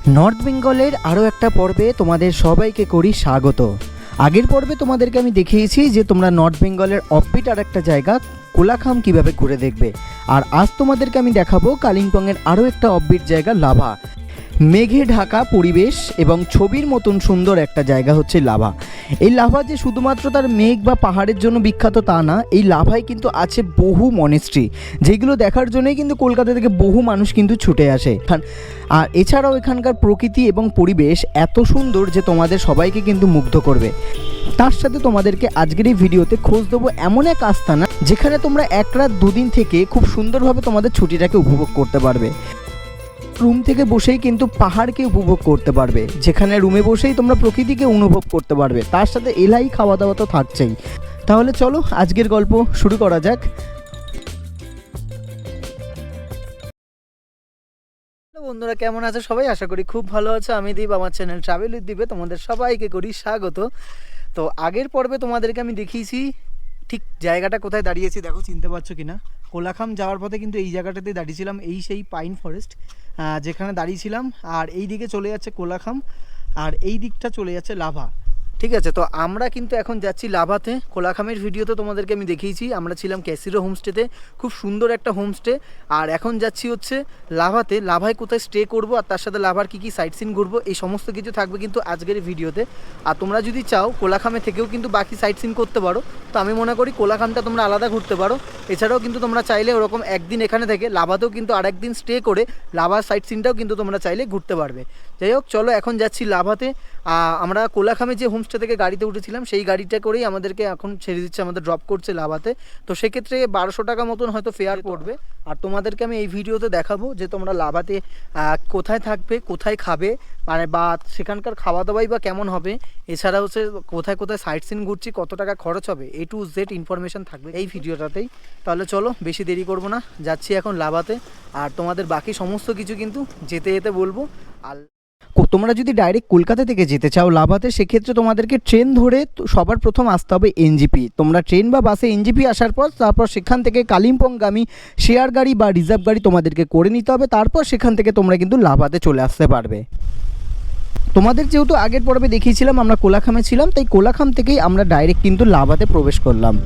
North বেঙ্গলের আরও একটা পর্বে তোমাদের সবাইকে করি স্বাগত। আগের পর্বে তোমাদেরকে আমি দেখিয়েছি যে তোমরা নর্থ বেঙ্গলের অফবিট আর একটা জায়গা কোলাখাম কিভাবে ঘুরে দেখবে, আর আজ তোমাদেরকে আমি দেখাবো কালিম্পংয়ের আরও একটা অফবিট জায়গা লাভা। মেঘে ঢাকা পরিবেশ এবং ছবির মতন সুন্দর একটা জায়গা হচ্ছে লাভা। এই লাভা যে শুধুমাত্র তার মেঘ বা পাহাড়ের জন্য বিখ্যাত তা না, এই লাভায় কিন্তু আছে বহু মনেস্ট্রি, যেগুলো দেখার জন্যই কিন্তু কলকাতা থেকে বহু মানুষ কিন্তু ছুটে আসে। আর এছাড়াও এখানকার প্রকৃতি এবং পরিবেশ এত সুন্দর যে তোমাদের সবাইকে কিন্তু মুগ্ধ করবে। তার সাথে তোমাদেরকে আজকের এই ভিডিওতে খোঁজ দেবো এমন এক আস্তানা যেখানে তোমরা এক রাত দুদিন থেকে খুব সুন্দরভাবে তোমাদের ছুটিটাকে উপভোগ করতে পারবে। রুম থেকে বসেই কিন্তু পাহাড়কে উপভোগ করতে পারবে, যেখানে রুমে বসেই তোমরা প্রকৃতিকে অনুভব করতে পারবে, তার সাথে এলাই খাওয়া দাওয়া তো থাকছেই। তাহলে চলো আজকের গল্প শুরু করা যাক। বন্ধুরা কেমন আছে সবাই? আশা করি খুব ভালো আছে। আমি দীপ, আমার চ্যানেল ট্রাভেল উইথ দীপে তোমাদের সবাইকে করি স্বাগত। তো আগের পর্বে তোমাদেরকে আমি দেখিয়েছি ঠিক জায়গাটা কোথায় দাঁড়িয়েছি, দেখো চিনতে পারছো কিনা। কোলাখাম যাওয়ার পথে কিন্তু এই জায়গাটাতে দাঁড়িয়েছিলাম, এই সেই পাইন ফরেস্ট যেখানে দাঁড়িয়েছিলাম। আর এই দিকে চলে যাচ্ছে কোলাখাম, আর এই দিকটা চলে যাচ্ছে লাভা। ঠিক আছে, তো আমরা কিন্তু এখন যাচ্ছি লাভাতে। কোলাখামের ভিডিওতে তোমাদেরকে আমি দেখিয়েছি আমরা ছিলাম ক্যাসিরো হোমস্টেতে, খুব সুন্দর একটা হোমস্টে। আর এখন যাচ্ছি হচ্ছে লাভাতে। লাভায় কোথায় স্টে করব আর তার সাথে লাভার কী কী সাইট সিন ঘুরবো, এই সমস্ত কিছু থাকবে কিন্তু আজকের ভিডিওতে। আর তোমরা যদি চাও কোলাখামে থেকেও কিন্তু বাকি সাইট সিন করতে পারো, তো আমি মনে করি কোলাখামটা তোমরা আলাদা ঘুরতে পারো। এছাড়াও কিন্তু তোমরা চাইলে ওরকম একদিন এখানে থেকে লাভাতেও কিন্তু আরেকদিন স্টে করে লাভার সাইট সিনটাও কিন্তু তোমরা চাইলে ঘুরতে পারবে। যাই হোক, চলো এখন যাচ্ছি লাভাতে। আমরা কোলাখামে যে হোমস্টে থেকে গাড়িতে উঠেছিলাম সেই গাড়িটা করেই আমাদেরকে এখন ছেড়ে দিচ্ছে, আমাদের ড্রপ করছে লাভাতে। তো সেক্ষেত্রে 1200 টাকা মতন হয়তো ফেয়ার পড়বে। আর তোমাদেরকে আমি এই ভিডিওতে দেখাবো যে তোমরা লাভাতে কোথায় থাকবে, কোথায় খাবে, মানে বা সেখানকার খাওয়া দাওয়াই বা কেমন হবে, এছাড়া হচ্ছে কোথায় কোথায় সাইট সিন ঘুরছি, কত টাকা খরচ হবে, A to Z ইনফরমেশান থাকবে এই ভিডিওটাতেই। তাহলে চলো বেশি দেরি করবো না, যাচ্ছি এখন লাভাতে। আর তোমাদের বাকি সমস্ত কিছু কিন্তু যেতে যেতে বলবো। আর তোমরা যদি ডাইরেক্ট কলকাতা থেকে যেতে চাও লাভাতে, সেক্ষেত্রে তোমাদেরকে ট্রেন ধরে সবার প্রথম আসতে হবে এনজিপি। তোমরা ট্রেন বা বাসে এনজিপি আসার পর তারপর সেখান থেকে কালিম্পংগামী শেয়ার গাড়ি বা রিজার্ভ গাড়ি তোমাদেরকে করে নিতে হবে। তারপর সেখান থেকে তোমরা কিন্তু লাভাতে চলে আসতে পারবে। তোমাদের যেহেতু আগের পর্বে দেখিয়েছিলাম আমরা কোলাখামে ছিলাম, তাই কোলাখাম থেকেই আমরা ডাইরেক্ট কিন্তু লাভাতে প্রবেশ করলাম।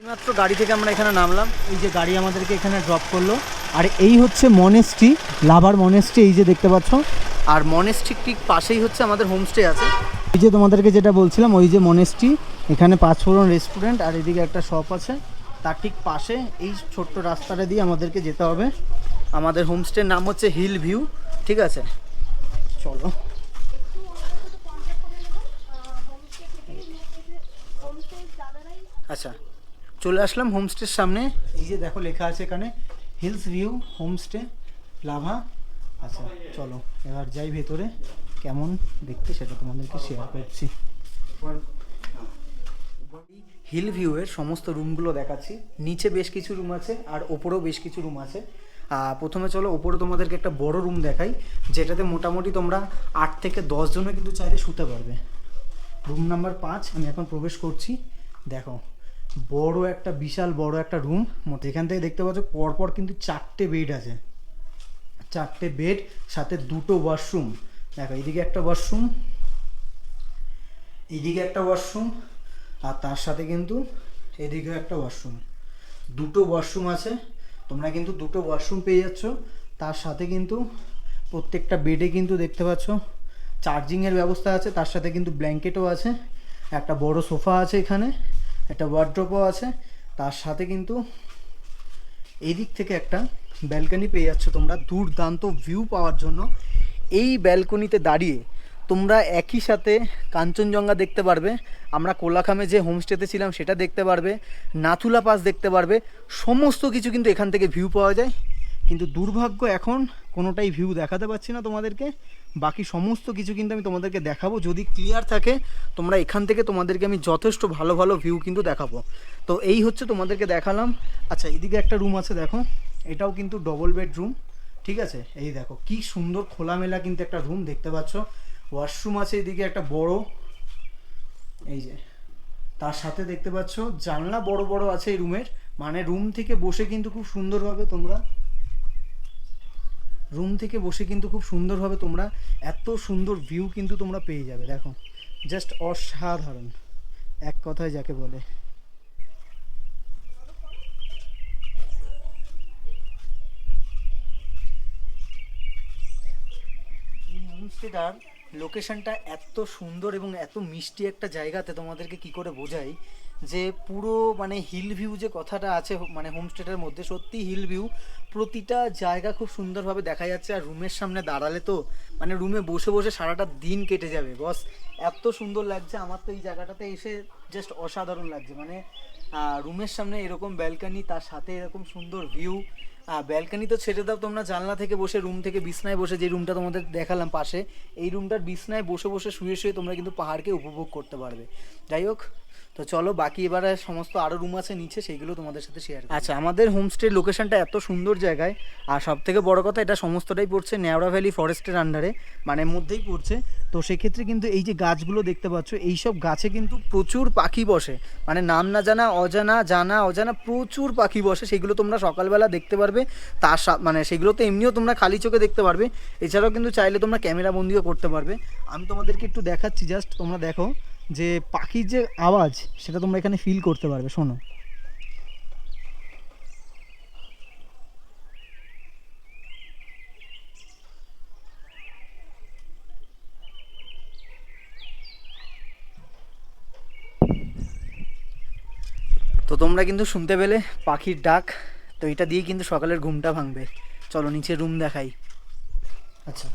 মাত্র গাড়ি থেকে আমরা এখানে নামলাম, এই যে গাড়ি আমাদেরকে এখানে ড্রপ করলো। আর এই হচ্ছে মনেস্ট্রি, লাভার মনেস্ট্রি, এই যে দেখতে পাচ্ছ। আর মনেস্ট্রির ঠিক পাশেই হচ্ছে আমাদের হোমস্টে আছে। এই যে তোমাদেরকে যেটা বলছিলাম, ওই যে মনেস্ট্রি, এখানে 5 ফোরন রেস্টুরেন্ট আর এদিকে একটা শপ আছে। তার ঠিক পাশে এই ছোট্ট রাস্তাটা দিয়ে আমাদেরকে যেতে হবে। আমাদের হোমস্টের নাম হচ্ছে হিল ভিউ। ঠিক আছে, চলো। আচ্ছা, চলে আসলাম হোমস্টের সামনে। এই যে দেখো লেখা আছে এখানে হিলস ভিউ হোমস্টে লাভা। আচ্ছা চলো এবার যাই ভেতরে, কেমন দেখতে সেটা তোমাদেরকে শেয়ার করছি। হিল ভিউয়ের সমস্ত রুমগুলো দেখাচ্ছি। নিচে বেশ কিছু রুম আছে আর ওপরেও বেশ কিছু রুম আছে। প্রথমে চলো ওপরে তোমাদেরকে একটা বড় রুম দেখাই, যেটাতে মোটামুটি তোমরা 8 থেকে 10 জনও কিন্তু চাইলে শুতে পারবে। রুম নাম্বার 5 আমি এখন প্রবেশ করছি। দেখো বড় একটা, বিশাল বড় একটা রুম। এখান থেকে দেখতে পাচ্ছ পরপর কিন্তু 4টে বেড আছে, 4টে বেড সাথে 2টো ওয়াশরুম। দেখো এইদিকে একটা ওয়াশরুম, এইদিকে একটা ওয়াশরুম, আর তার সাথে কিন্তু এদিকেও একটা ওয়াশরুম। 2টো ওয়াশরুম আছে, তোমরা কিন্তু 2টো ওয়াশরুম পেয়ে যাচ্ছ। তার সাথে কিন্তু প্রত্যেকটা বেডে কিন্তু দেখতে পাচ্ছ চার্জিংয়ের ব্যবস্থা আছে, তার সাথে কিন্তু ব্ল্যাঙ্কেটও আছে, একটা বড় সোফা আছে, এখানে একটা ওয়ার্ড্রপও আছে। তার সাথে কিন্তু এই দিক থেকে একটা ব্যালকনি পেয়ে যাচ্ছ তোমরা দুর্দান্ত ভিউ পাওয়ার জন্য। এই ব্যালকনিতে দাঁড়িয়ে তোমরা একই সাথে কাঞ্চনজঙ্ঘা দেখতে পারবে, আমরা কোলাখামে যে হোমস্টেতে ছিলাম সেটা দেখতে পারবে, নাথুলা পাস দেখতে পারবে, সমস্ত কিছু কিন্তু এখান থেকে ভিউ পাওয়া যায়। কিন্তু দুর্ভাগ্য এখন কোনোটাই ভিউ দেখাতে পাচ্ছি না তোমাদেরকে। বাকি সমস্ত কিছু কিন্তু আমি তোমাদেরকে দেখাবো, যদি ক্লিয়ার থাকে তোমরা এখান থেকে তোমাদেরকে আমি যথেষ্ট ভালো ভালো ভিউ কিন্তু দেখাবো। তো এই হচ্ছে তোমাদেরকে দেখালাম। আচ্ছা এদিকে একটা রুম আছে, দেখো এটাও কিন্তু ডবল বেড রুম। ঠিক আছে, এই দেখো কি সুন্দর খোলামেলা কিন্তু একটা রুম দেখতে পাচ্ছ। ওয়াশরুম আছে এদিকে একটা বড়, এই যে তার সাথে দেখতে পাচ্ছ জানলা বড় বড় আছে এই রুমের, মানে রুম থেকে বসে কিন্তু খুব সুন্দরভাবে তোমরা এত সুন্দর ভিউ কিন্তু তোমরা পেয়ে যাবে। দেখো জাস্ট অসাধারণ এক কথায় যাকে বলে। এই হোমস্টেটার লোকেশনটা এত সুন্দর এবং এত মিষ্টি একটা জায়গাতে তোমাদেরকে কি করে বোঝাই, যে পুরো মানে হিল ভিউ যে কথাটা আছে মানে হোমস্টেটার মধ্যে, সত্যি হিল ভিউ, প্রতিটা জায়গা খুব সুন্দরভাবে দেখা যাচ্ছে। আর রুমের সামনে দাঁড়ালে তো মানে রুমে বসে বসে সারাটা দিন কেটে যাবে বস, এত সুন্দর লাগছে। আমার তো এই জায়গাটাতে এসে জাস্ট অসাধারণ লাগছে। মানে রুমের সামনে এরকম ব্যালকানি, তার সাথে এরকম সুন্দর ভিউ। ব্যালকানি তো ছেড়ে দাও, তোমরা জানলা থেকে বসে, রুম থেকে বিছনায় বসে, যে রুমটা তোমাদের দেখালাম পাশে, এই রুমটার বিছনায় বসে বসে শুয়ে শুয়ে তোমরা কিন্তু পাহাড়কে উপভোগ করতে পারবে। যাই হোক, তো চলো বাকি এবারে সমস্ত আরও রুম আছে নিচে, সেইগুলো তোমাদের সাথে শেয়ার। আচ্ছা, আমাদের হোমস্টের লোকেশনটা এত সুন্দর জায়গায়, আর সব থেকে বড় কথা এটা সমস্তটাই পড়ছে নেওড়া ভ্যালি ফরেস্টের আন্ডারে, মানে মধ্যেই পড়ছে। তো সেক্ষেত্রে কিন্তু এই যে গাছগুলো দেখতে পাচ্ছ, এইসব গাছে কিন্তু প্রচুর পাখি বসে, মানে নাম না জানা অজানা, জানা অজানা প্রচুর পাখি বসে। সেগুলো তোমরা সকালবেলা দেখতে পারবে, তার মানে সেগুলো তো এমনিও তোমরা খালি চোখে দেখতে পারবে, এছাড়াও কিন্তু চাইলে তোমরা ক্যামেরা বন্দিও করতে পারবে। আমি তোমাদেরকে একটু দেখাচ্ছি, জাস্ট তোমরা দেখো যে পাখির যে আওয়াজ সেটা তোমরা এখানে ফিল করতে পারবে। শোনো, তো তোমরা কিন্তু শুনতে পেলে পাখির ডাক, তো এটা দিয়ে কিন্তু সকালের ঘুমটা ভাঙবে। চলো নিচে রুম দেখাই। আচ্ছা,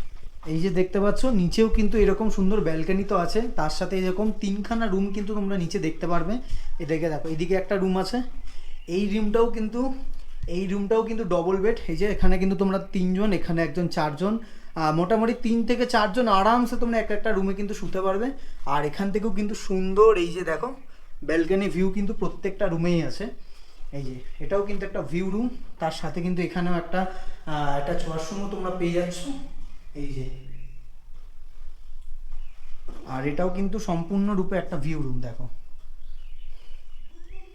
এই যে দেখতে পাচ্ছ নিচেও কিন্তু এরকম সুন্দর ব্যালকানি তো আছে, তার সাথে এরকম তিনখানা রুম কিন্তু তোমরা নিচে দেখতে পারবে। এদিকে দেখো, এদিকে একটা রুম আছে, এই রুমটাও কিন্তু ডবল বেড। এই যে এখানে কিন্তু তোমরা তিনজন, এখানে একজন, চারজন, মোটামুটি 3 থেকে 4 জন আরামসে তোমরা একটা রুমে কিন্তু শুতে পারবে। আর এখান থেকেও কিন্তু সুন্দর এই যে দেখো ব্যালকানি ভিউ কিন্তু প্রত্যেকটা রুমেই আছে। এই যে এটাও কিন্তু একটা ভিউ রুম, তার সাথে কিন্তু এখানেও একটা ওয়াশরুমও তোমরা পেয়ে যাচ্ছ। এই যে, আর এটাও কিন্তু সম্পূর্ণরূপে একটা ভিউ রুম দেখো।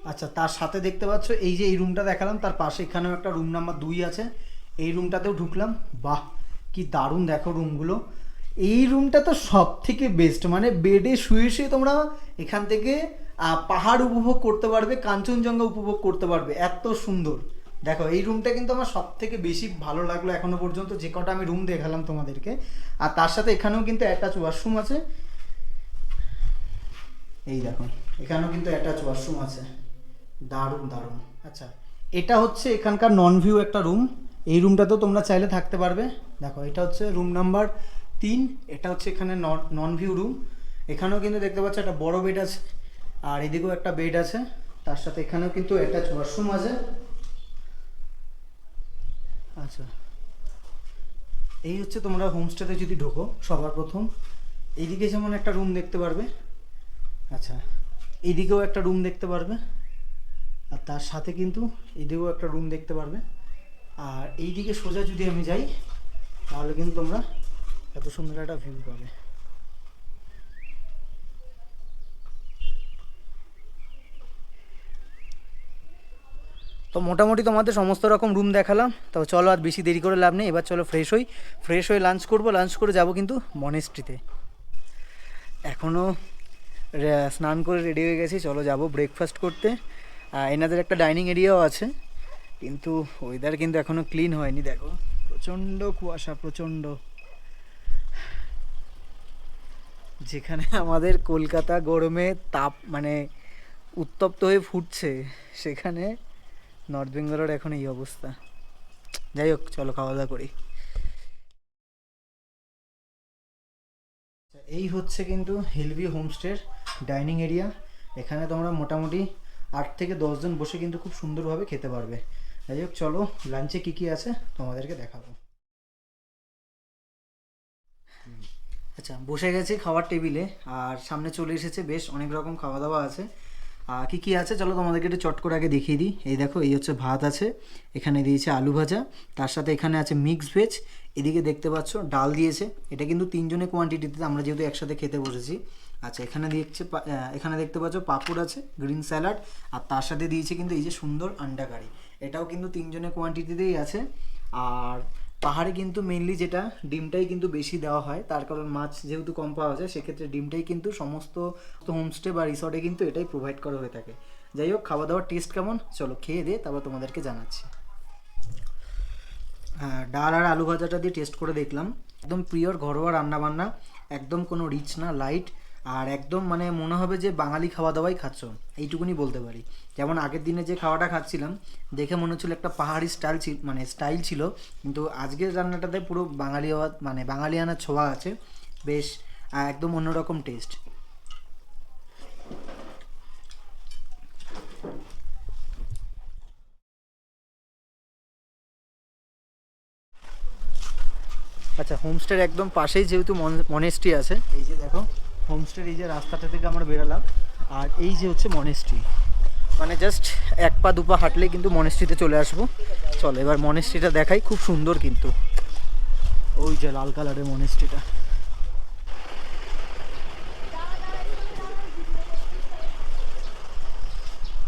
আচ্ছা, তার সাথে দেখতে পাচ্ছ এই যে এই রুমটা দেখালাম, তার পাশে এখানেও একটা রুম নাম্বার 2 আছে, এই রুমটাতেও ঢুকলাম। বাহ, কি দারুণ দেখো রুমগুলো। এই রুমটা তো সব থেকে বেস্ট, মানে বেডে শুয়ে শুয়ে তোমরা এখান থেকে পাহাড় উপভোগ করতে পারবে, কাঞ্চনজঙ্ঘা উপভোগ করতে পারবে, এত সুন্দর। দেখো এই রুমটা কিন্তু আমার সব থেকে বেশি ভালো লাগলো এখনো পর্যন্ত, যে কটা আমি রুম দেখালাম তোমাদেরকে। আর তার সাথে এখানেও কিন্তু অ্যাটাচ ওয়াশরুম আছে। এই দেখো, এখানেও কিন্তু অ্যাটাচ ওয়াশরুম আছে, দারুণ দারুণ। আচ্ছা, এটা হচ্ছে এখানকার নন ভিউ একটা রুম, এই রুমটাতেও তোমরা চাইলে থাকতে পারবে। দেখো এটা হচ্ছে রুম নাম্বার 3, এটা হচ্ছে এখানে নন ভিউ রুম। এখানেও কিন্তু দেখতে পাচ্ছ একটা বড় বেড আছে, আর এদিকেও একটা বেড আছে, তার সাথে এখানেও কিন্তু অ্যাটাচ ওয়াশরুম আছে। আচ্ছা, এই হচ্ছে তোমরা হোমস্টেতে যদি ঢোকো সবার প্রথম এইদিকে যেমন একটা রুম দেখতে পারবে। আচ্ছা, এইদিকেও একটা রুম দেখতে পারবে, আর তার সাথে কিন্তু এইদিকেও একটা রুম দেখতে পারবে। আর এইদিকে সোজা যদি আমি যাই তাহলে কিন্তু তোমরা এত সুন্দর একটা ভিউ পাবে। তো মোটামুটি তোমাদের সমস্ত রকম রুম দেখালাম। তো চলো আর বেশি দেরি করে লাভ নেই, এবার চলো ফ্রেশ হয়ে লাঞ্চ করবো, লাঞ্চ করে যাব কিন্তু মনেস্ট্রিতে। এখনও স্নান করে রেডি হয়ে গেছি, চলো যাব ব্রেকফাস্ট করতে। এনাদের একটা ডাইনিং এরিয়াও আছে, কিন্তু ওয়েদার কিন্তু এখনও ক্লিন হয়নি। দেখো প্রচণ্ড কুয়াশা, প্রচণ্ড। যেখানে আমাদের কলকাতা গরমে তাপ মানে উত্তপ্ত হয়ে ফুটছে, সেখানে নর্থ বেঙ্গলের এখন এই অবস্থা। যাই হোক, চলো খাওয়া দাওয়া করি। এই হচ্ছে কিন্তু হিলভিউ হোমস্টের ডাইনিং এরিয়া। এখানে তোমরা মোটামুটি 8 থেকে 10 জন বসে কিন্তু খুব সুন্দরভাবে খেতে পারবে। যাই হোক, চলো লাঞ্চে কী কী আছে তোমাদেরকে দেখাবো। আচ্ছা, বসে গেছি খাওয়ার টেবিলে, আর সামনে চলে এসেছে বেশ অনেক রকম খাওয়া দাওয়া আছে। কি কি আছে চলো তোমাদেরকে একটু চট করে আগে দেখিয়ে দিই। এই দেখো, এই হচ্ছে ভাত আছে, এখানে দিয়েছে আলু ভাজা, তার সাথে এখানে আছে মিক্স ভেজ, এদিকে দেখতে পাচ্ছ ডাল দিয়েছে। এটা কিন্তু 3 জনের কোয়ান্টিটিতে, আমরা যেহেতু একসাথে খেতে বসেছি। আচ্ছা, এখানে দিয়েছে এখানে দেখতে পাচ্ছ পাঁপড় আছে, গ্রিন স্যালাড, আর তার সাথে দিয়েছে কিন্তু এই যে সুন্দর আন্ডা কারি, এটাও কিন্তু 3 জনের কোয়ান্টিটিতেই আছে। আর পাহাড়ে কিন্তু মেনলি যেটা ডিমটাই কিন্তু বেশি দেওয়া হয়, তার কারণ মাছ যেহেতু কম পাওয়া যায়, সেক্ষেত্রে ডিমটাই কিন্তু সমস্ত হোমস্টে বা রিসর্টে কিন্তু এটাই প্রোভাইড করা হয়ে থাকে। যাই হোক, খাওয়া দাওয়ার টেস্ট কেমন চলো খেয়ে দিয়ে তারপর তোমাদেরকে জানাচ্ছি। হ্যাঁ, ডাল আর আলু ভাজাটা দিয়ে টেস্ট করে দেখলাম, একদম পিওর ঘরোয়া রান্নাবান্না, একদম কোনো রিচ না, লাইট, আর একদম মানে মনে হবে যে বাঙালি খাওয়া দাওয়াই খাচ্ছ, এইটুকুনি বলতে পারি। যেমন আগের দিনে যে খাওয়াটা খাচ্ছিলাম দেখে মনে হচ্ছিল একটা পাহাড়ি স্টাইল ছিল, কিন্তু আজকের রান্নাটাতে পুরো বাঙালি মানে বাঙালিয়ানার ছোঁয়া আছে, বেশ একদম অন্যরকম টেস্ট। আচ্ছা, হোমস্টের একদম পাশেই যেহেতু মনেস্ট্রি আছে, এই যে দেখো হোমস্টের এই যে রাস্তাটা থেকে আমরা বেরালাম, আর এই যে হচ্ছে মনেস্ট্রি, মানে জাস্ট 1 পা 2 পা হাঁটলেই কিন্তু মনেস্ট্রিতে চলে আসবো। চলো এবার মনেস্ট্রিটা দেখাই, খুব সুন্দর কিন্তু, ওই যে লাল কালারের মনেস্ট্রিটা।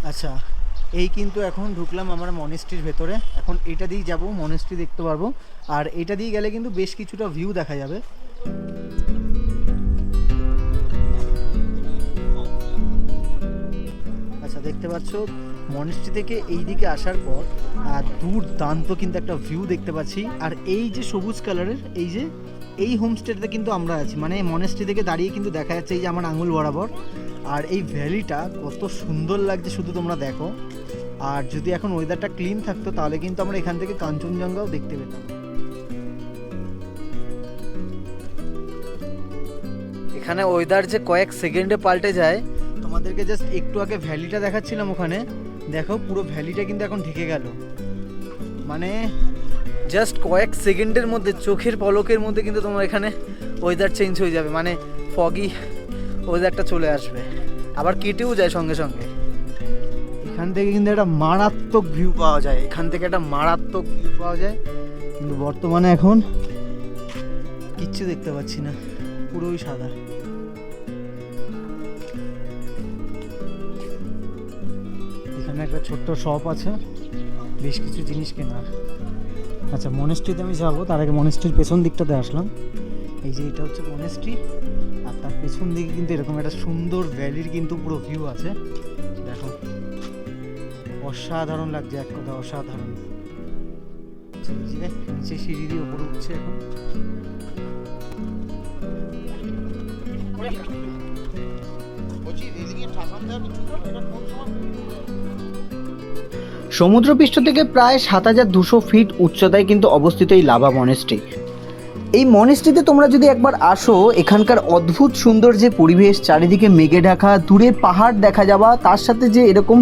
আচ্ছা, এই কিন্তু এখন ঢুকলাম আমরা মনেস্ট্রির ভেতরে, এখন এটা দিয়েই যাব, মনেস্ট্রি দেখতে পারবো, আর এটা দিয়ে গেলে কিন্তু বেশ কিছুটা ভিউ দেখা যাবে। আচ্ছা, দেখতে পাচ্ছ মনেস্ট্রি থেকে এই দিকে আসার পর দুর্দান্ত কিন্তু একটা ভিউ দেখতে পাচ্ছি, আর এই যে সবুজ কালারের এই হোমস্টেটাতে কিন্তু আমরা আছি, মানে মনেস্ট্রি থেকে দাঁড়িয়ে কিন্তু দেখা যাচ্ছে এই যে আমার আঙুল বরাবর, আর এই ভ্যালিটা কত সুন্দর লাগছে শুধু তোমরা দেখো। আর যদি এখন ওয়েদারটা ক্লিন থাকতো তাহলে কিন্তু আমরা এখান থেকে কাঞ্চনজঙ্ঘাও দেখতে পেতাম। এখানে ওয়েদার যে কয়েক সেকেন্ডে পাল্টে যায়, তোমাদেরকে জাস্ট একটু আগে ভ্যালিটা দেখাচ্ছিলাম, ওখানে দেখো পুরো ভ্যালিটা কিন্তু এখন ঢেকে গেল, মানে জাস্ট কয়েক সেকেন্ডের মধ্যে, চোখের পলকের মধ্যে কিন্তু তোমার এখানে ওয়েদার চেঞ্জ হয়ে যাবে, মানে ফগি ওয়েদারটা চলে আসবে, আবার কেটেও যায় সঙ্গে সঙ্গে। এখান থেকে কিন্তু একটা মারাত্মক ভিউ পাওয়া যায়, কিন্তু বর্তমানে এখন কিচ্ছু দেখতে পাচ্ছি না, পুরোই সাদা। এখানে একটা ছোট্ট শপ আছে, বেশ কিছু জিনিস কেনার। আচ্ছা, মনেস্ট্রিতে আমি যাবো, তার আগে মনেস্ট্রির পেছন দিকটাতে আসলাম। এই যে এটা হচ্ছে মনেস্ট্রি, আর তার পেছন দিকে কিন্তু এরকম একটা সুন্দর ভ্যালির কিন্তু পুরো ভিউ আছে, দেখো অসাধারণ লাগছে, এক কথা অসাধারণ। নিচে সিঁড়ি দিয়ে উপরে উঠছে এখন। সমুদ্রপৃষ্ঠ থেকে প্রায় 7200 ফিট উচ্চতায় কিন্তু অবস্থিত এই লাভা মনেস্ট্রি। এই মনেস্ট্রিতে তোমরা যদি একবার আসো, এখানকার অদ্ভুত সুন্দর যে পরিবেশ, চারিদিকে মেঘে ঢাকা, দূরে পাহাড় দেখা যাওয়া, তার সাথে যে এরকম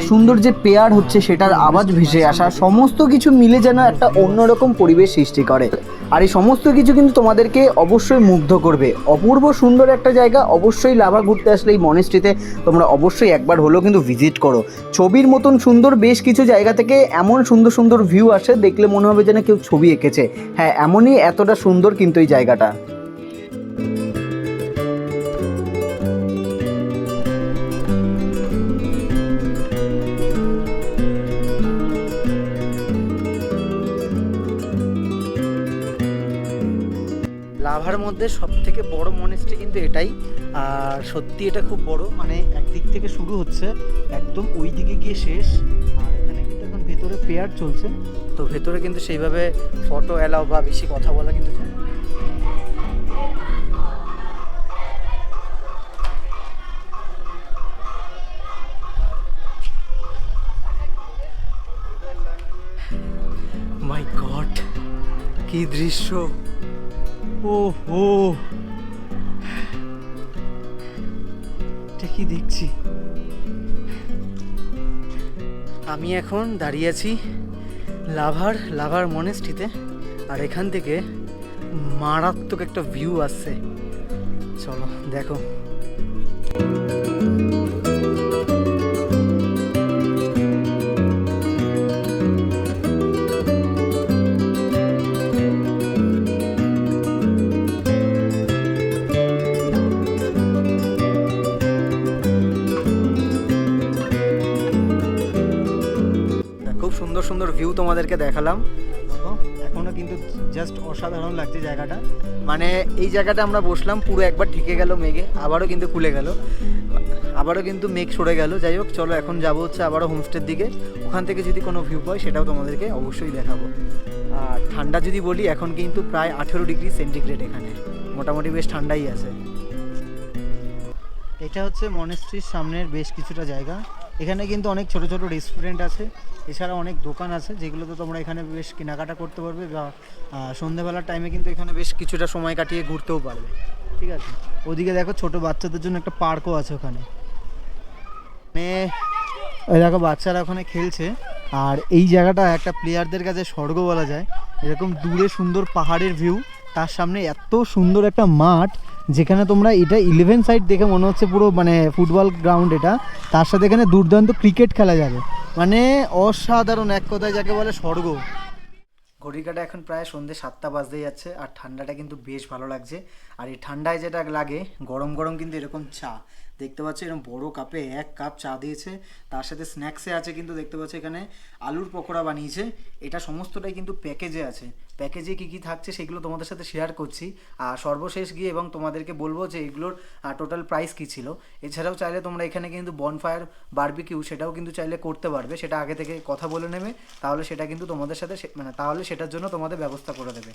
সুন্দর যে পেয়ার হচ্ছে সেটার আওয়াজ ভেসে আসা, সমস্ত কিছু মিলে যেন একটা অন্যরকম পরিবেশ সৃষ্টি করে। আর এই সমস্ত কিছু কিন্তু তোমাদেরকে অবশ্যই মুগ্ধ করবে। অপূর্ব সুন্দর একটা জায়গা, অবশ্যই লাভা ঘুরতে আসলে এই মনেস্ট্রিতে তোমরা অবশ্যই একবার হলেও কিন্তু ভিজিট করো। ছবির মতন সুন্দর বেশ কিছু জায়গা থেকে এমন সুন্দর সুন্দর ভিউ আসে, দেখলে মনে হবে যেন কেউ ছবি এঁকেছে। হ্যাঁ, এমনই এতটা সুন্দর কিন্তু এই জায়গাটা। লাভার মধ্যে সব থেকে বড় মনেস্ট্রি কিন্তু এটাই, আর সত্যি এটা খুব বড়, মানে একদিক থেকে শুরু হচ্ছে একদম ওই দিকে গিয়ে শেষ। আর এখানে কিন্তু এখন ভেতরে প্রেয়ার চলছে, তো ভেতরে কিন্তু সেইভাবে ফটো অ্যালাউ বা বেশি কথা বলা কিন্তু যায় না। মাই গড, কি দৃশ্য! ও হো, এটা কি দেখছি! আমি এখন দাঁড়িয়ে আছি লাভার মনেস্ট্রিতে, আর এখান থেকে মারাত্মক একটা ভিউ আসছে, চলো দেখো। সুন্দর সুন্দর ভিউ তোমাদেরকে দেখালাম। এখনও কিন্তু জাস্ট অসাধারণ লাগছে জায়গাটা। মানে এই জায়গাটা আমরা বসলাম, পুরো একবার ঢেকে গেল মেঘে, আবারও কিন্তু খুলে গেল, আবারও কিন্তু মেঘ সরে গেল। যাই হোক, চলো এখন যাবো হচ্ছে আবারও হোমস্টের দিকে। ওখান থেকে যদি কোনো ভিউ পাই সেটাও তোমাদেরকে অবশ্যই দেখাবো। আর ঠান্ডা যদি বলি, এখন কিন্তু প্রায় 18 ডিগ্রি সেন্টিগ্রেড, এখানে মোটামুটি বেশ ঠান্ডাই আছে। এটা হচ্ছে মনেস্ট্রির সামনের বেশ কিছুটা জায়গা। এখানে কিন্তু অনেক ছোট ছোট রেস্টুরেন্ট আছে, এছাড়া অনেক দোকান আছে যেগুলোতে তোমরা এখানে বেশ কেনাকাটা করতে পারবে, বা সন্ধ্যেবেলার টাইমে কিন্তু এখানে বেশ কিছুটা সময় কাটিয়ে ঘুরতেও পারবে। ঠিক আছে, ওদিকে দেখো ছোট বাচ্চাদের জন্য একটা পার্কও আছে ওখানে। ওই দেখো বাচ্চারা ওখানে খেলছে। আর এই জায়গাটা একটা প্লেয়ারদের কাছে স্বর্গ বলা যায়। এরকম দূরে সুন্দর পাহাড়ের ভিউ, তার সামনে এত সুন্দর একটা মাঠ, যেখানে তোমরা এটা 11 সাইড দেখে মনে হচ্ছে পুরো মানে ফুটবল গ্রাউন্ড এটা। তার সাথে এখানে দুর্দান্ত ক্রিকেট খেলা যাবে, মানে অসাধারণ, এক কথায় যাকে বলে স্বর্গ। ঘড়ির কাঁটা এখন প্রায় সন্ধ্যে 7টা বাজতে যাচ্ছে, আর ঠান্ডাটা কিন্তু বেশ ভালো লাগছে। আর এই ঠান্ডায় যেটা লাগে, গরম গরম কিন্তু এরকম চা দেখতে পাচ্ছ, এরকম বড় কাপে 1 কাপ চা দিয়েছে। তার সাথে স্ন্যাক্সে আছে কিন্তু দেখতে পাচ্ছ এখানে আলুর পকোড়া বানিয়েছে। এটা সমস্তটাই কিন্তু প্যাকেজে আছে। প্যাকেজে কী কী থাকছে সেগুলো তোমাদের সাথে শেয়ার করছি, আর সর্বশেষ গিয়ে এবং তোমাদেরকে বলবো যে এগুলোর টোটাল প্রাইস কী ছিল। এছাড়াও চাইলে তোমরা এখানে কিন্তু বনফায়ার বারবিকিউ সেটাও কিন্তু চাইলে করতে পারবে, সেটা আগে থেকে কথা বলে নেবে, তাহলে সেটা কিন্তু তোমাদের সাথে মানে তাহলে সেটার জন্য তোমাদের ব্যবস্থা করে দেবে।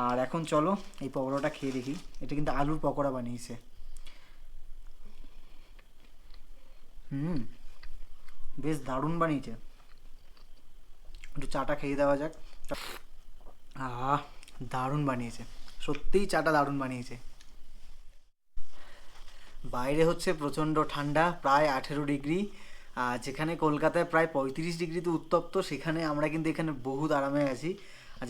আর এখন চলো এই পকোড়াটা খেয়ে দেখি। এটা কিন্তু আলুর পকোড়া বানিয়েছে। বেশ দারুণ বানিয়েছে। একটু চাটা খেয়ে দেওয়া যাক। দারুণ বানিয়েছে, সত্যিই চাটা দারুণ বানিয়েছে। বাইরে হচ্ছে প্রচণ্ড ঠান্ডা, প্রায় 18 ডিগ্রি। যেখানে কলকাতায় প্রায় 35 ডিগ্রিতে উত্তপ্ত, সেখানে আমরা কিন্তু এখানে বহুত আরামে আছি।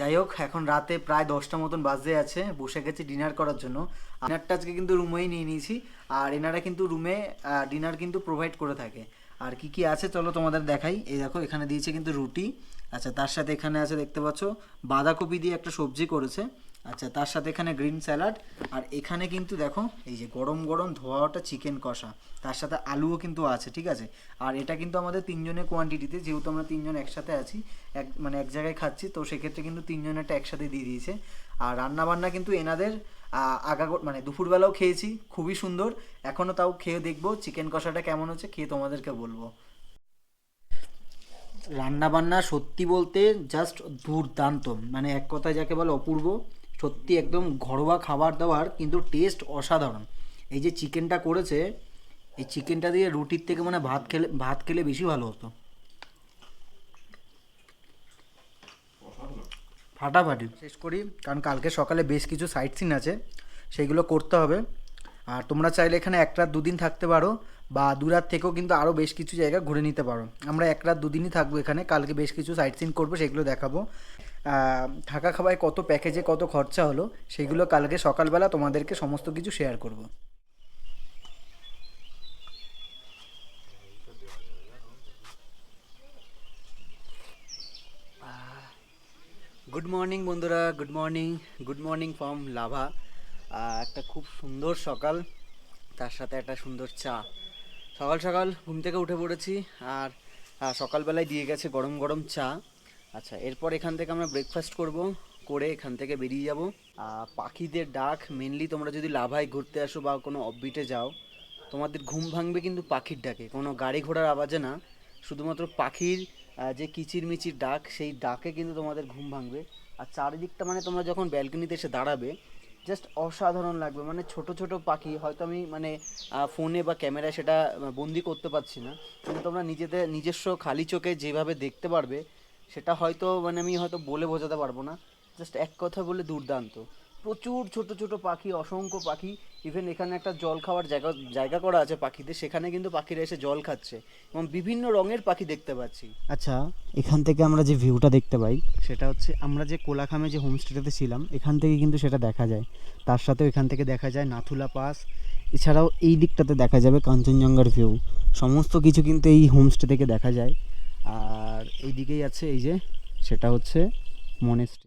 যাই হোক, এখন রাতে প্রায় 10টা মতন বাজে আছে, বসে গেছি ডিনার করার জন্য। ডিনারটা আজকে কিন্তু রুমেই নিয়ে নিয়েছি, আর এনারা কিন্তু রুমে ডিনার কিন্তু প্রোভাইড করে থাকে। আর কি কি আছে চলো তোমাদের দেখাই। এই দেখো, এখানে দিয়েছে কিন্তু রুটি। আচ্ছা, তার সাথে এখানে আছে দেখতে পাচ্ছ বাঁধাকপি দিয়ে একটা সবজি করেছে। আচ্ছা, তার সাথে এখানে গ্রিন স্যালাড। আর এখানে কিন্তু দেখো এই যে গরম গরম ধোয়া ওটা চিকেন কষা, তার সাথে আলুও কিন্তু আছে। ঠিক আছে, আর এটা কিন্তু আমাদের 3 জনের কোয়ান্টিটিতে, যেহেতু আমরা 3 জন একসাথে আছি, মানে এক জায়গায় খাচ্ছি, তো সেক্ষেত্রে কিন্তু 3 জনেরটা একসাথে দিয়ে দিয়েছে। আর রান্নাবান্না কিন্তু এনাদের মানে দুপুরবেলাও খেয়েছি, খুবই সুন্দর। এখনও তাও খেয়ে দেখবো চিকেন কষাটা কেমন হচ্ছে, খেয়ে তোমাদেরকে বলবো। রান্নাবান্না সত্যি বলতে জাস্ট দুর্দান্ত, মানে এক কথায় যাকে বলে অপূর্ব। সত্যি একদম ঘরোয়া খাবার দাবার, কিন্তু টেস্ট অসাধারণ। এই যে চিকেনটা করেছে, এই চিকেনটা দিয়ে রুটির থেকে মানে ভাত খেলে বেশি ভালো হতো। ফাটাফাটি শেষ করি, কারণ কালকে সকালে বেশ কিছু সাইট সিন আছে, সেইগুলো করতে হবে। আর তোমরা চাইলে এখানে 1 রাত 2 দিন থাকতে পারো, বা 2 রাত থেকেও কিন্তু আরও বেশ কিছু জায়গা ঘুরে নিতে পারো। আমরা 1 রাত 2 দিনই থাকবো এখানে, কালকে বেশ কিছু সাইট সিন করবো, সেগুলো দেখাবো। থাকা খাওয়ায় কত প্যাকেজে কত খরচা হলো সেগুলো কালকে সকালবেলা তোমাদেরকে সমস্ত কিছু শেয়ার করব। গুড মর্নিং বন্ধুরা, good morning, good morning from lava. একটা খুব সুন্দর সকাল, তার সাথে একটা সুন্দর চা। সকাল সকাল ঘুম থেকে উঠে পড়েছি, আর সকালবেলায় দিয়ে গেছে গরম গরম চা। আচ্ছা, এরপর এখান থেকে আমরা ব্রেকফাস্ট করব, করে এখান থেকে বেরিয়ে যাব। পাখিদের ডাক, মেনলি তোমরা যদি লাভায় ঘুরতে আসো বা কোনো অফবিটে যাও, তোমাদের ঘুম ভাঙবে কিন্তু পাখির ডাকে, কোনো গাড়ি ঘোড়ার আওয়াজে না। শুধুমাত্র পাখির যে কিচিরমিচির ডাক, সেই ডাকে কিন্তু তোমাদের ঘুম ভাঙবে। আর চারিদিকটা মানে তোমরা যখন ব্যালকনিতে এসে দাঁড়াবে, জাস্ট অসাধারণ লাগবে। মানে ছোট ছোট পাখি, হয়তো আমি মানে ফোনে বা ক্যামেরায় সেটা বন্দি করতে পারছি না, কিন্তু তোমরা নিজস্ব খালি চোখে যেভাবে দেখতে পারবে, সেটা হয়তো মানে আমি হয়তো বলে বোঝাতে পারবো না। জাস্ট এক কথা বলে দুর্দান্ত। প্রচুর ছোট ছোট পাখি, অসংখ্য পাখি। ইভেন এখানে একটা জল খাওয়ার জায়গা করা আছে পাখিদের, সেখানে কিন্তু পাখিরা এসে জল খাচ্ছে, এবং বিভিন্ন রঙের পাখি দেখতে পাচ্ছি। আচ্ছা, এখান থেকে আমরা যে ভিউটা দেখতে পাই, সেটা হচ্ছে আমরা যে কোলাখামে যে হোমস্টেটাতে ছিলাম, এখান থেকে কিন্তু সেটা দেখা যায়। তার সাথেও এখান থেকে দেখা যায় নাথুলা পাস। এছাড়াও এই দিকটাতে দেখা যাবে কাঞ্চনজঙ্ঘার ভিউ। সমস্ত কিছু কিন্তু এই হোমস্টে থেকে দেখা যায়। আর এই দিকেই আছে এই যে, সেটা হচ্ছে মনেস্ট্রি।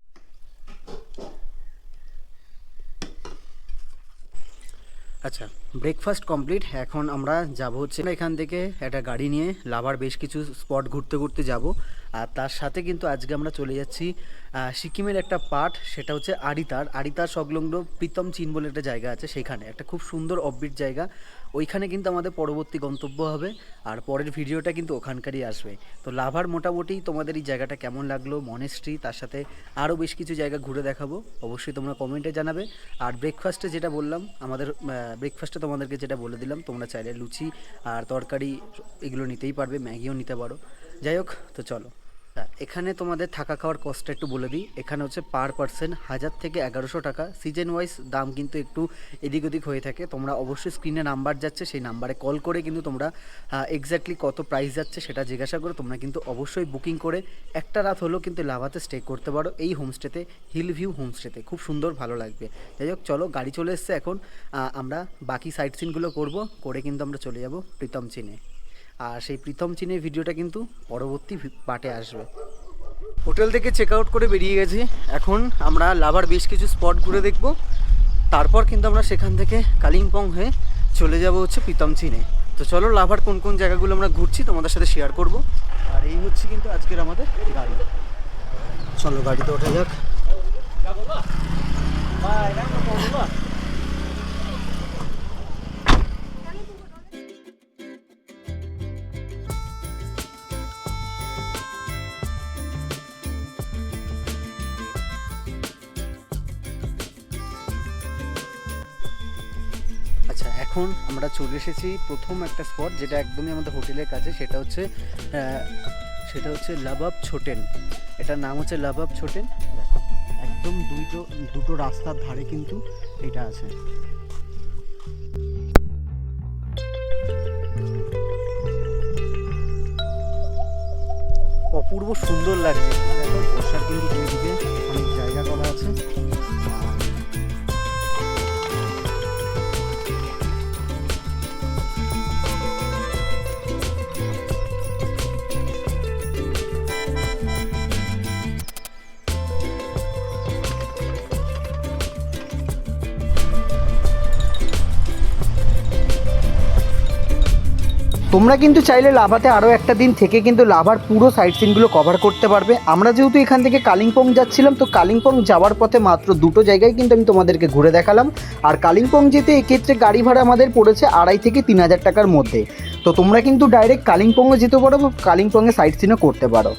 আচ্ছা, ব্রেকফাস্ট কমপ্লিট। এখন আমরা যাব হচ্ছে এখান থেকে একটা গাড়ি নিয়ে লাভার বেশ কিছু স্পট ঘুরতে ঘুরতে যাব। আর তার সাথে কিন্তু আজকে আমরা চলে যাচ্ছি সিকিমের একটা পার্ট, সেটা হচ্ছে আড়িতার সংলগ্ন প্রীতম চিন বলে একটা জায়গা আছে, সেখানে একটা খুব সুন্দর অফবিট জায়গা। ওইখানে কিন্তু আমাদের পরবর্তী গন্তব্য হবে, আর পরের ভিডিওটা কিন্তু ওখানকারই আসবে। তো লাভার মোটামুটি তোমাদের এই জায়গাটা কেমন লাগলো, মনেস্ট্রি, তার সাথে আরও বেশ কিছু জায়গা ঘুরে দেখাবো, অবশ্যই তোমরা কমেন্টে জানাবে। আর ব্রেকফাস্টে যেটা বললাম, আমাদের ব্রেকফাস্টে তোমাদেরকে যেটা বলে দিলাম, তোমরা চাইলে লুচি আর তরকারি এগুলো নিতেই পারবে, ম্যাগিও নিতে পারো। যাই হোক, তো চলো। এখানে তোমাদের থাকা খাওয়ার কস্টটা একটু বলে দিই। এখানে হচ্ছে পার পারসন 1000 থেকে 1100 টাকা। সিজন ওয়াইজ দাম কিন্তু একটু এদিক ওদিক হয়ে থাকে। তোমরা অবশ্যই স্ক্রিনে নাম্বার যাচ্ছে, সেই নাম্বারে কল করে কিন্তু তোমরা এক্স্যাক্টলি কত প্রাইস যাচ্ছে সেটা জিজ্ঞাসা করে তোমরা কিন্তু অবশ্যই বুকিং করে একটা রাত হলেও কিন্তু লাভাতে স্টে করতে পারো। এই হোমস্টেতে, হিল ভিউ হোমস্টেতে খুব সুন্দর, ভালো লাগবে। যাই হোক, চলো, গাড়ি চলে এসছে। এখন আমরা বাকি সাইট সিনগুলো করে কিন্তু আমরা চলে যাব প্রীতম চিনে। আর সেই প্রীতম চিনের ভিডিওটা কিন্তু পরবর্তী পার্টে আসবে। হোটেল থেকে চেক আউট করে বেরিয়ে গেছি। এখন আমরা লাভার বেশ কিছু স্পট ঘুরে দেখব, তারপর কিন্তু আমরা সেখান থেকে কালিম্পং হয়ে চলে যাব হচ্ছে প্রীতম চিনে। তো চলো, লাভার কোন কোন জায়গাগুলো আমরা ঘুরছি তোমাদের সাথে শেয়ার করব। আর এই হচ্ছে কিন্তু আজকের আমাদের গাড়ি। চলো, গাড়িতে ওঠা যাক। আচ্ছা, এখন আমরা চলে এসেছি প্রথম একটা স্পট, যেটা একদমই আমাদের হোটেলের কাছে। সেটা হচ্ছে লাবাব ছোটেন। এটার নাম হচ্ছে লাবাব ছোটেন। দেখো, একদম দুটো রাস্তার ধারে কিন্তু এটা আছে। অপূর্ব সুন্দর লাগছে। দেখো, বর্ষার কিন্তু দুইদিকে অনেক জায়গা করা আছে। তোমরা কিন্তু চাইলে লাভাতে আরও একটা দিন থেকে কিন্তু লাভার পুরো সাইট সিনগুলো কভার করতে পারবে। আমরা যেহেতু এখান থেকে কালিম্পং যাচ্ছিলাম, তো কালিম্পং যাওয়ার পথে মাত্র দুটো জায়গায় কিন্তু আমি তোমাদেরকে ঘুরে দেখালাম। আর কালিম্পং যেতে এক্ষেত্রে গাড়ি ভাড়া আমাদের পড়েছে 2500 থেকে 3000 টাকার মধ্যে। তো তোমরা কিন্তু ডাইরেক্ট কালিম্পংয়ে যেতে পারো, কালিম্পংয়ে সাইট সিনও করতে পারো।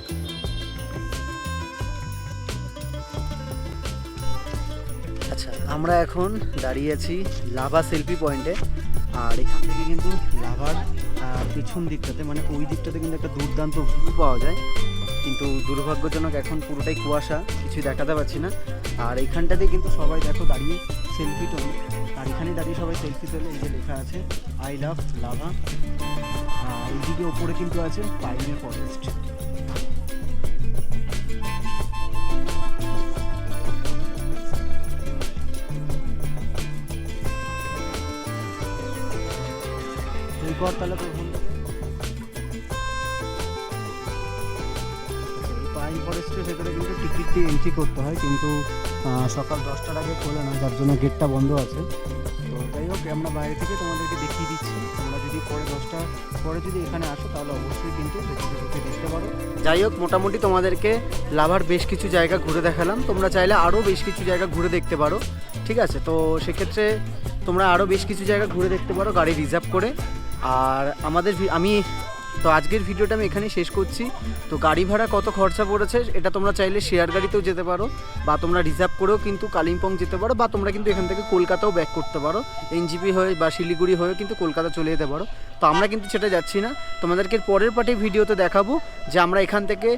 আচ্ছা, আমরা এখন দাঁড়িয়ে আছি লাভা সেলফি পয়েন্টে। আর এখান থেকে কিন্তু লাভার পিছন দিকটাতে, মানে ওই দিকটাতে কিন্তু একটা দুর্দান্ত ভিউ পাওয়া যায়, কিন্তু দুর্ভাগ্যজনক এখন পুরোটাই কুয়াশা, কিছুই দেখাতে পারছি না। আর এইখানটাতে কিন্তু সবাই দেখো দাঁড়িয়ে সেলফি তোলে। আর এখানে দাঁড়িয়ে সবাই সেলফি তোলে। এই যে লেখা আছে আই লাভ লাভা। আর এইদিকে ওপরে কিন্তু আছে পাইনের ফরেস্ট। পাইন ফরেস্টের ভেতরে কিন্তু টিকিট দিয়ে এন্ট্রি করতে হয়, কিন্তু সকাল 10টার আগে খোলে না, যার জন্য গেটটা বন্ধ আছে। তো যাই হোক, আমরা বাইরে থেকে তোমাদেরকে দেখিয়ে দিচ্ছি। তোমরা যদি পরে 10টা পরে যদি এখানে আসো, তাহলে অবশ্যই কিন্তু ঢুকে দেখতে পারো। যাই হোক, মোটামুটি তোমাদেরকে লাভার বেশ কিছু জায়গা ঘুরে দেখালাম। তোমরা চাইলে আরও বেশ কিছু জায়গা ঘুরে দেখতে পারো, ঠিক আছে? তো সেক্ষেত্রে তোমরা আরও বেশ কিছু জায়গা ঘুরে দেখতে পারো গাড়ি রিজার্ভ করে। আর তো আজকের ভিডিওটা আমি এখানেই শেষ করছি। তো গাড়ি ভাড়া কত খরচা পড়েছে এটা তোমরা চাইলে শেয়ার গাড়িতেও যেতে পারো, বা তোমরা রিজার্ভ করেও কিন্তু কালিম্পং যেতে পারো, বা তোমরা কিন্তু এখান থেকে কলকাতাও ব্যাক করতে পারো, এনজিপি হয়ে বা শিলিগুড়ি হয়ে কিন্তু কলকাতা চলে যেতে পারো। তো আমরা কিন্তু সেটা যাচ্ছি না, তোমাদেরকে পরের পার্টি ভিডিওতে দেখাবো যে আমরা এখান থেকে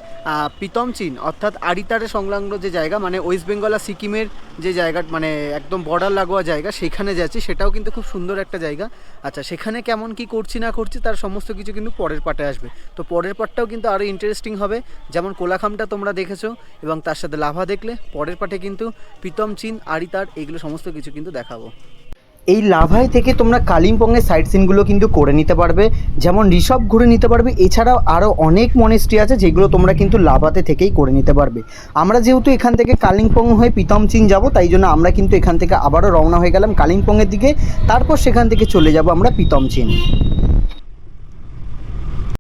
প্রীতম চিন অর্থাৎ আড়িতারের সংলগ্ন যে জায়গা, মানে ওয়েস্ট বেঙ্গল আর সিকিমের যে জায়গা, মানে একদম বর্ডার লাগোয়া জায়গা, সেখানে যাচ্ছি। সেটাও কিন্তু খুব সুন্দর একটা জায়গা। আচ্ছা, সেখানে কেমন কি করছি না করছি তার সমস্ত কিছু কিন্তু পরের পার্টে আসবে। তো পরের পার্টটাও কিন্তু আরও ইন্টারেস্টিং হবে, যেমন কোলাখামটা তোমরা দেখেছো, এবং তার সাথে লাভা দেখলে পরের পার্টে কিন্তু প্রীতম চিন, আড়িতার, এগুলো সমস্ত কিছু কিন্তু দেখাবো। এই লাভাই থেকে তোমরা কালিম্পংয়ের সাইট সিনগুলো কিন্তু করে নিতে পারবে, যেমন ঋষভ ঘুরে নিতে পারবে। এছাড়াও আরও অনেক মনেস্ট্রি আছে যেগুলো তোমরা কিন্তু লাভাতে থেকেই করে নিতে পারবে। আমরা যেহেতু এখান থেকে কালিম্পং হয়ে প্রীতম চিন যাব, তাই জন্য আমরা কিন্তু এখান থেকে আবারও রওনা হয়ে গেলাম কালিম্পংয়ের দিকে। তারপর সেখান থেকে চলে যাব আমরা প্রীতম চিন।